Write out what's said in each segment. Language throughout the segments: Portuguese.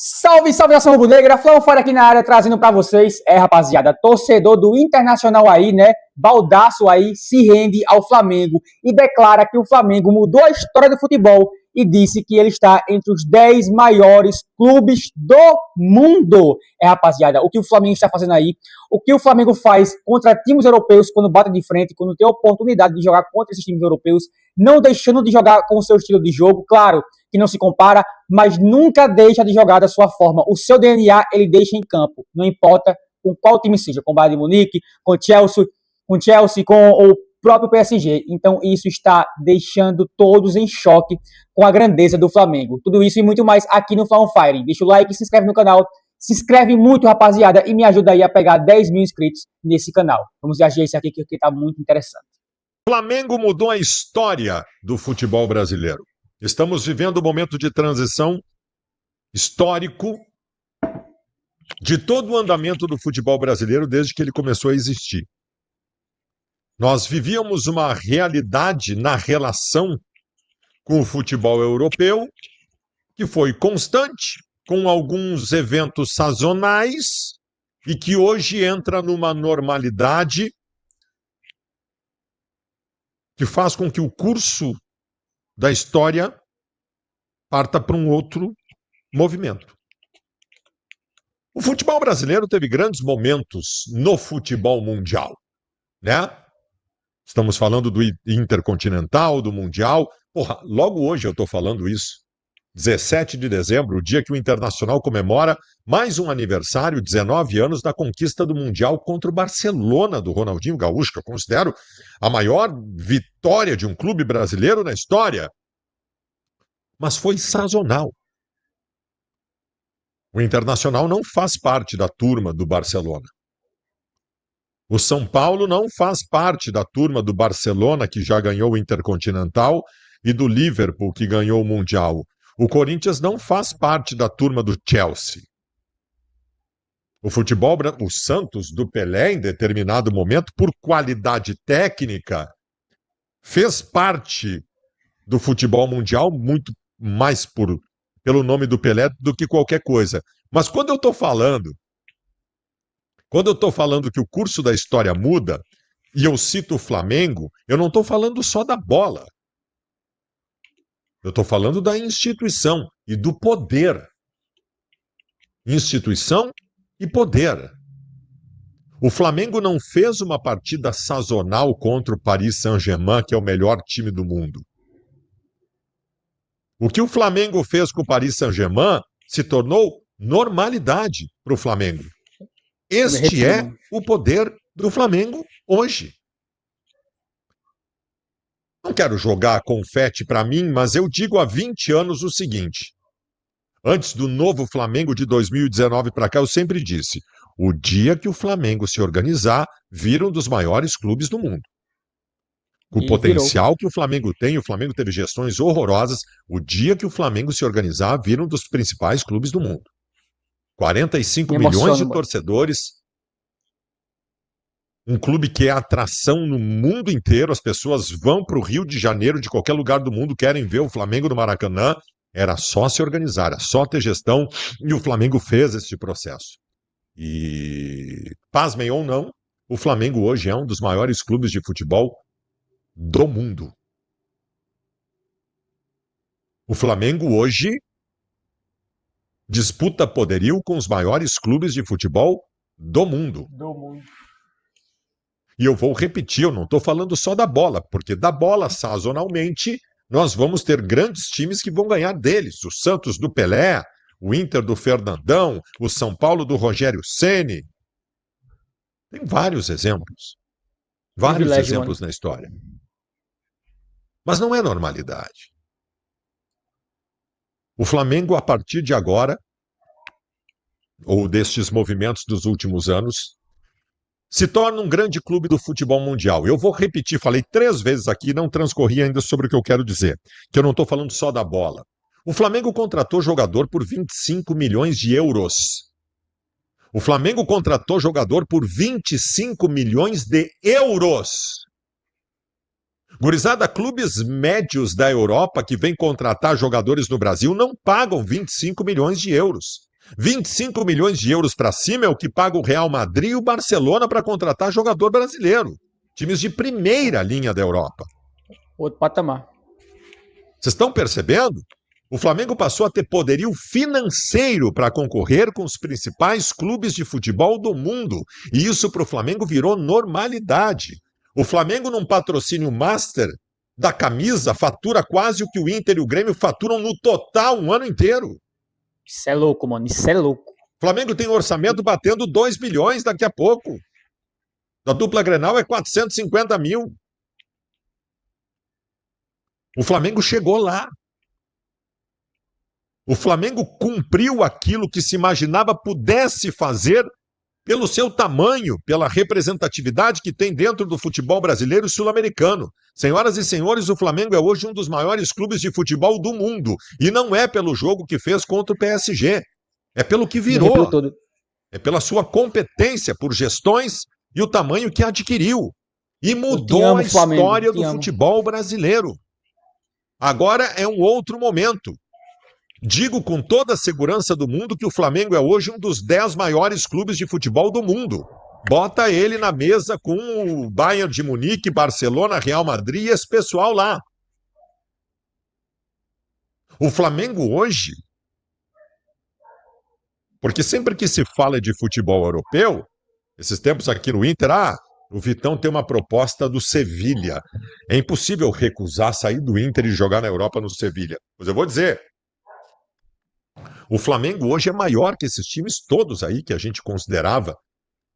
Salve, salve, nação rubro-negra, Flávio Fora aqui na área, trazendo pra vocês, rapaziada, torcedor do Internacional aí, né, Baldasso aí, se rende ao Flamengo e declara que o Flamengo mudou a história do futebol e disse que ele está entre os 10 maiores clubes do mundo. Rapaziada, o que o Flamengo está fazendo aí, o que o Flamengo faz contra times europeus quando bate de frente, quando tem a oportunidade de jogar contra esses times europeus, não deixando de jogar com o seu estilo de jogo, claro, que não se compara, mas nunca deixa de jogar da sua forma. O seu DNA, ele deixa em campo. Não importa com qual time seja, com o Bayern de Munique, com o Chelsea, com o próprio PSG. Então, isso está deixando todos em choque com a grandeza do Flamengo. Tudo isso e muito mais aqui no Fla On Fire. Deixa o like, se inscreve no canal. Se inscreve muito, rapaziada, e me ajuda aí a pegar 10 mil inscritos nesse canal. Vamos reagir a esse aqui, que está muito interessante. O Flamengo mudou a história do futebol brasileiro. Estamos vivendo um momento de transição histórico de todo o andamento do futebol brasileiro desde que ele começou a existir. Nós vivíamos uma realidade na relação com o futebol europeu que foi constante, com alguns eventos sazonais e que hoje entra numa normalidade que faz com que o curso da história parta para um outro movimento. O futebol brasileiro teve grandes momentos no futebol mundial, né? Estamos falando do Intercontinental, do Mundial. Porra, logo hoje eu estou falando isso. 17 de dezembro, o dia que o Internacional comemora mais um aniversário, 19 anos, da conquista do Mundial contra o Barcelona, do Ronaldinho Gaúcho, que eu considero a maior vitória de um clube brasileiro na história. Mas foi sazonal. O Internacional não faz parte da turma do Barcelona. O São Paulo não faz parte da turma do Barcelona, que já ganhou o Intercontinental, e do Liverpool, que ganhou o Mundial. O Corinthians não faz parte da turma do Chelsea. O Santos do Pelé, em determinado momento, por qualidade técnica, fez parte do futebol mundial muito mais pelo nome do Pelé do que qualquer coisa. Mas quando eu estou falando que o curso da história muda, e eu cito o Flamengo, eu não estou falando só da bola. Eu estou falando da instituição e do poder. Instituição e poder. O Flamengo não fez uma partida sazonal contra o Paris Saint-Germain, que é o melhor time do mundo. O que o Flamengo fez com o Paris Saint-Germain se tornou normalidade para o Flamengo. Este é o poder do Flamengo hoje. Não quero jogar confete para mim, mas eu digo há 20 anos o seguinte. Antes do novo Flamengo de 2019 para cá, eu sempre disse: o dia que o Flamengo se organizar, vira um dos maiores clubes do mundo. Com o potencial que o Flamengo tem, o Flamengo teve gestões horrorosas. O dia que o Flamengo se organizar, vira um dos principais clubes do mundo. 45 milhões de torcedores. Um clube que é atração no mundo inteiro. As pessoas vão para o Rio de Janeiro, de qualquer lugar do mundo, querem ver o Flamengo no Maracanã. Era só se organizar, era só ter gestão. E o Flamengo fez esse processo. E, pasmem ou não, o Flamengo hoje é um dos maiores clubes de futebol do mundo. O Flamengo hoje disputa poderio com os maiores clubes de futebol do mundo. E eu vou repetir, eu não estou falando só da bola, porque da bola, sazonalmente, nós vamos ter grandes times que vão ganhar deles. O Santos do Pelé, o Inter do Fernandão, o São Paulo do Rogério Ceni. Tem vários exemplos. Vários exemplos na história. Mas não é normalidade. O Flamengo, a partir de agora, ou destes movimentos dos últimos anos, se torna um grande clube do futebol mundial. Eu vou repetir, falei 3 vezes aqui, não transcorri ainda sobre o que eu quero dizer, que eu não estou falando só da bola. O Flamengo contratou jogador por 25 milhões de euros. O Flamengo contratou jogador por 25 milhões de euros. Gurizada, clubes médios da Europa que vêm contratar jogadores no Brasil não pagam 25 milhões de euros. 25 milhões de euros para cima é o que paga o Real Madrid e o Barcelona para contratar jogador brasileiro. Times de primeira linha da Europa. Outro patamar. Vocês estão percebendo? O Flamengo passou a ter poderio financeiro para concorrer com os principais clubes de futebol do mundo. E isso para o Flamengo virou normalidade. O Flamengo, num patrocínio master da camisa, fatura quase o que o Inter e o Grêmio faturam no total um ano inteiro. Isso é louco, mano. Isso é louco. O Flamengo tem um orçamento batendo 2 bilhões daqui a pouco. Da dupla Grenal é 450 mil. O Flamengo chegou lá. O Flamengo cumpriu aquilo que se imaginava pudesse fazer pelo seu tamanho, pela representatividade que tem dentro do futebol brasileiro e sul-americano. Senhoras e senhores, o Flamengo é hoje um dos maiores clubes de futebol do mundo. E não é pelo jogo que fez contra o PSG. É pelo que virou. É pela sua competência por gestões e o tamanho que adquiriu. E mudou a história do futebol brasileiro. Agora é um outro momento. Digo com toda a segurança do mundo que o Flamengo é hoje um dos 10 maiores clubes de futebol do mundo. Bota ele na mesa com o Bayern de Munique, Barcelona, Real Madrid e esse pessoal lá. O Flamengo hoje, porque sempre que se fala de futebol europeu, esses tempos aqui no Inter, o Vitão tem uma proposta do Sevilha. É impossível recusar sair do Inter e jogar na Europa no Sevilha. Mas eu vou dizer, o Flamengo hoje é maior que esses times todos aí que a gente considerava,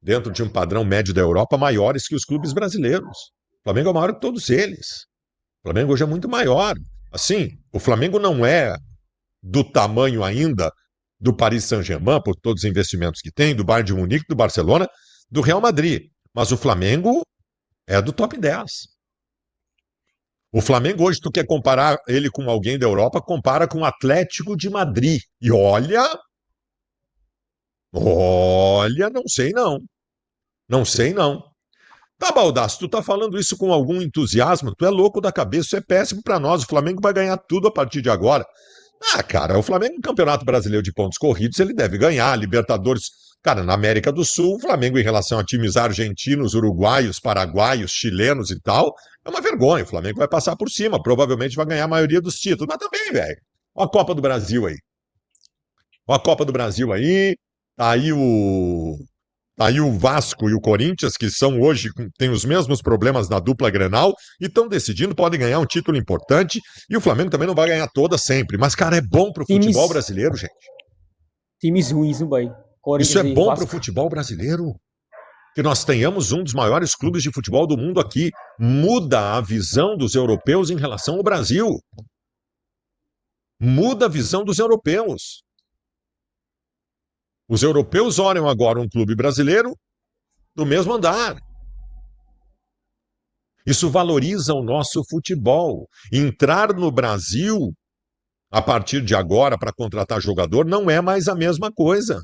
dentro de um padrão médio da Europa, maiores que os clubes brasileiros. O Flamengo é maior que todos eles. O Flamengo hoje é muito maior. Assim, o Flamengo não é do tamanho ainda do Paris Saint-Germain, por todos os investimentos que tem, do Bayern de Munique, do Barcelona, do Real Madrid. Mas o Flamengo é do top 10. O Flamengo hoje, tu quer comparar ele com alguém da Europa, compara com o Atlético de Madrid. E olha, não sei não. Não sei não. Tá, Baldasso, tu tá falando isso com algum entusiasmo, tu é louco da cabeça, isso é péssimo pra nós, o Flamengo vai ganhar tudo a partir de agora. Cara, o Flamengo no Campeonato Brasileiro de Pontos Corridos, ele deve ganhar, Libertadores. Cara, na América do Sul, o Flamengo em relação a times argentinos, uruguaios, paraguaios, chilenos e tal, é uma vergonha. O Flamengo vai passar por cima, provavelmente vai ganhar a maioria dos títulos. Mas também, velho, olha a Copa do Brasil aí. Olha a Copa do Brasil aí, tá aí o Vasco e o Corinthians, que são hoje, têm os mesmos problemas na dupla Grenal, e estão decidindo, podem ganhar um título importante, e o Flamengo também não vai ganhar toda sempre. Mas, cara, é bom pro futebol brasileiro, gente. Times ruins no Bahia. Isso é bom pro futebol brasileiro. Que nós tenhamos um dos maiores clubes de futebol do mundo aqui. Muda a visão dos europeus em relação ao Brasil. Muda a visão dos europeus. Os europeus olham agora um clube brasileiro do mesmo andar. Isso valoriza o nosso futebol. Entrar no Brasil, a partir de agora, para contratar jogador, não é mais a mesma coisa.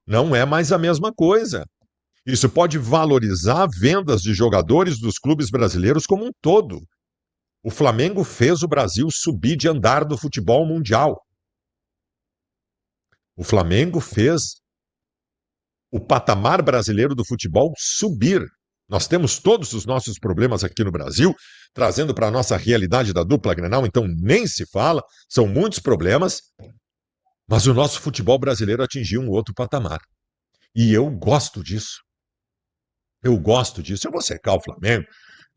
Não é mais a mesma coisa. Isso pode valorizar vendas de jogadores dos clubes brasileiros como um todo. O Flamengo fez o Brasil subir de andar do futebol mundial. O Flamengo fez o patamar brasileiro do futebol subir. Nós temos todos os nossos problemas aqui no Brasil, trazendo para a nossa realidade da dupla Grenal, então nem se fala, são muitos problemas, mas o nosso futebol brasileiro atingiu um outro patamar. E eu gosto disso. Eu gosto disso. Eu vou secar o Flamengo.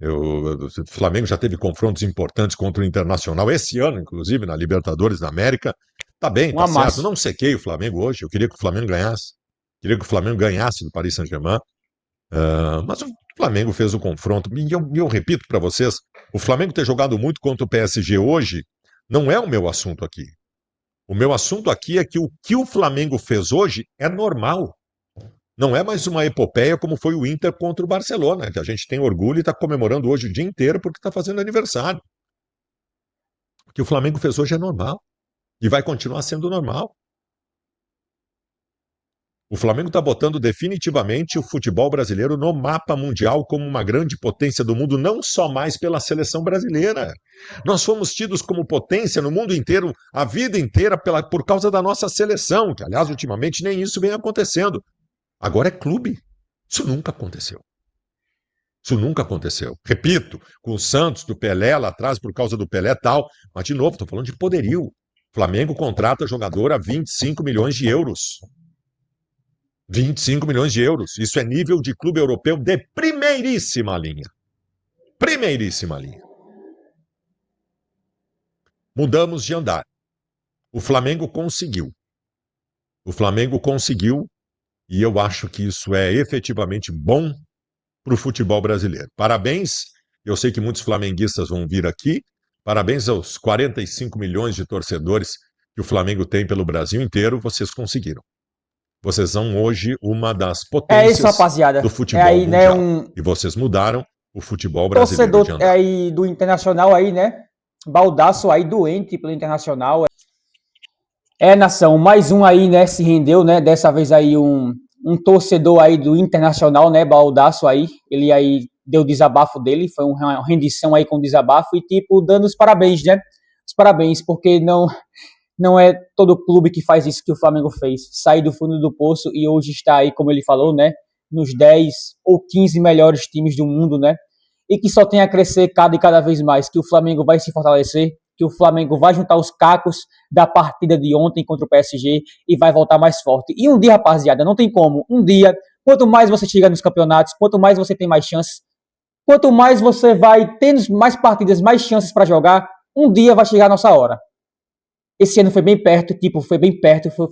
O Flamengo já teve confrontos importantes contra o Internacional esse ano, inclusive, na Libertadores da América. Tá bem, tá certo. Não sequei o Flamengo hoje. Eu queria que o Flamengo ganhasse. Queria que o Flamengo ganhasse do Paris Saint-Germain. Mas o Flamengo fez o confronto. E eu repito para vocês, o Flamengo ter jogado muito contra o PSG hoje não é o meu assunto aqui. O meu assunto aqui é que o Flamengo fez hoje é normal. Não é mais uma epopeia como foi o Inter contra o Barcelona, que a gente tem orgulho e está comemorando hoje o dia inteiro porque está fazendo aniversário. O que o Flamengo fez hoje é normal. E vai continuar sendo normal. O Flamengo está botando definitivamente o futebol brasileiro no mapa mundial como uma grande potência do mundo, não só mais pela seleção brasileira. Nós fomos tidos como potência no mundo inteiro a vida inteira por causa da nossa seleção, que, aliás, ultimamente nem isso vem acontecendo. Agora é clube. Isso nunca aconteceu. Isso nunca aconteceu. Repito, com o Santos, do Pelé lá atrás, por causa do Pelé e tal, mas de novo, estou falando de poderio. O Flamengo contrata jogador a 25 milhões de euros. 25 milhões de euros. Isso é nível de clube europeu de primeiríssima linha. Primeiríssima linha. Mudamos de andar. O Flamengo conseguiu. O Flamengo conseguiu e eu acho que isso é efetivamente bom para o futebol brasileiro. Parabéns, eu sei que muitos flamenguistas vão vir aqui. Parabéns aos 45 milhões de torcedores que o Flamengo tem pelo Brasil inteiro. Vocês conseguiram. Vocês são hoje uma das potências rapaziada. do futebol mundial. Né, E vocês mudaram o futebol brasileiro. Torcedor aí do Internacional aí, né? Baldaço aí doente pelo Internacional. Nação, mais um aí, né? Se rendeu, né? Dessa vez aí um torcedor aí do Internacional, né? Baldaço aí. Ele aí deu o desabafo dele. Foi uma rendição aí com desabafo e tipo, dando os parabéns, né? Os parabéns, porque não é todo clube que faz isso que o Flamengo fez. Sair do fundo do poço e hoje está aí, como ele falou, né? Nos 10 ou 15 melhores times do mundo, né? E que só tem a crescer cada vez mais. Que o Flamengo vai se fortalecer, que o Flamengo vai juntar os cacos da partida de ontem contra o PSG e vai voltar mais forte. E um dia, rapaziada, não tem como. Um dia, quanto mais você chega nos campeonatos, quanto mais você tem mais chances, quanto mais você vai tendo mais partidas, mais chances para jogar, um dia vai chegar a nossa hora. Esse ano foi bem perto,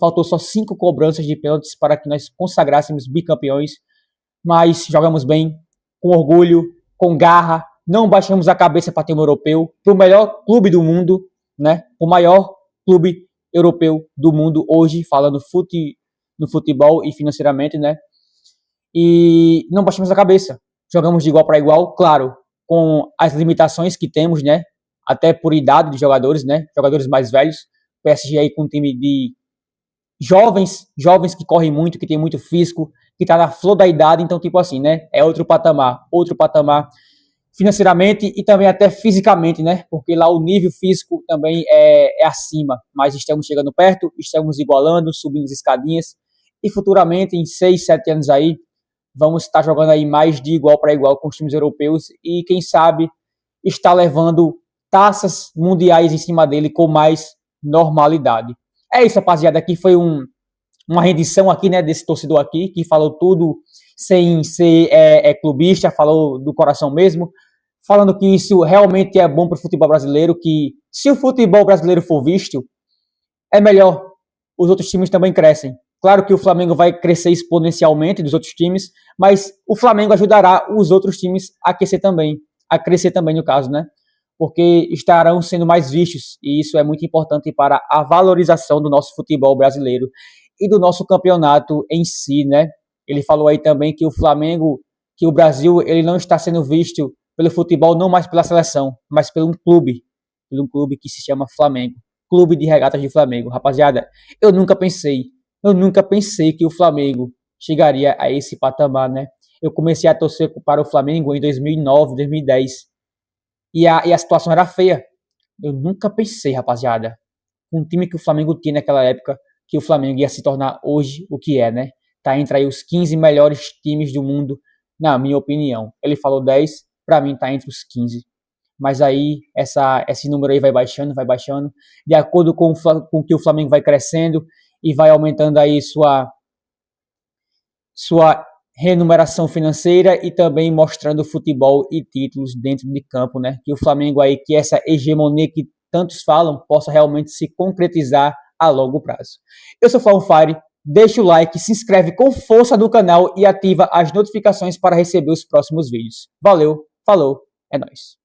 faltou só 5 cobranças de pênaltis para que nós consagrássemos bicampeões, mas jogamos bem, com orgulho, com garra, não baixamos a cabeça para ter um europeu, para o melhor clube do mundo, né? O maior clube europeu do mundo hoje, falando no futebol e financeiramente, né? E não baixamos a cabeça, jogamos de igual para igual, claro, com as limitações que temos, né? Até por idade de jogadores, né? Jogadores mais velhos. PSG aí com um time de jovens que correm muito, que tem muito físico, que tá na flor da idade, então tipo assim, né? É outro patamar financeiramente e também até fisicamente, né? Porque lá o nível físico também é acima, mas estamos chegando perto, estamos igualando, subindo as escadinhas e futuramente, em 6, 7 anos aí, vamos estar jogando aí mais de igual para igual com os times europeus e quem sabe está levando taças mundiais em cima dele com mais normalidade. É isso, rapaziada. Aqui foi uma rendição aqui, né, desse torcedor aqui, que falou tudo sem ser clubista, falou do coração mesmo, falando que isso realmente é bom para o futebol brasileiro, que se o futebol brasileiro for visto, é melhor. Os outros times também crescem. Claro que o Flamengo vai crescer exponencialmente dos outros times, mas o Flamengo ajudará os outros times a crescer também no caso, né? Porque estarão sendo mais vistos, e isso é muito importante para a valorização do nosso futebol brasileiro e do nosso campeonato em si, né? Ele falou aí também que o Flamengo, que o Brasil, ele não está sendo visto pelo futebol, não mais pela seleção, mas pelo clube que se chama Flamengo, Clube de Regatas de Flamengo. Rapaziada, eu nunca pensei que o Flamengo chegaria a esse patamar, né? Eu comecei a torcer para o Flamengo em 2009, 2010, e a situação era feia. Eu nunca pensei, rapaziada, com o time que o Flamengo tinha naquela época, que o Flamengo ia se tornar hoje o que é, né? Tá entre aí os 15 melhores times do mundo, na minha opinião. Ele falou 10, pra mim tá entre os 15. Mas aí, esse número aí vai baixando, de acordo com que o Flamengo vai crescendo e vai aumentando aí sua remuneração financeira e também mostrando futebol e títulos dentro de campo, né? Que o Flamengo aí, que essa hegemonia que tantos falam, possa realmente se concretizar a longo prazo. Eu sou o Flaum Fire, deixa o like, se inscreve com força no canal e ativa as notificações para receber os próximos vídeos. Valeu, falou, é nóis.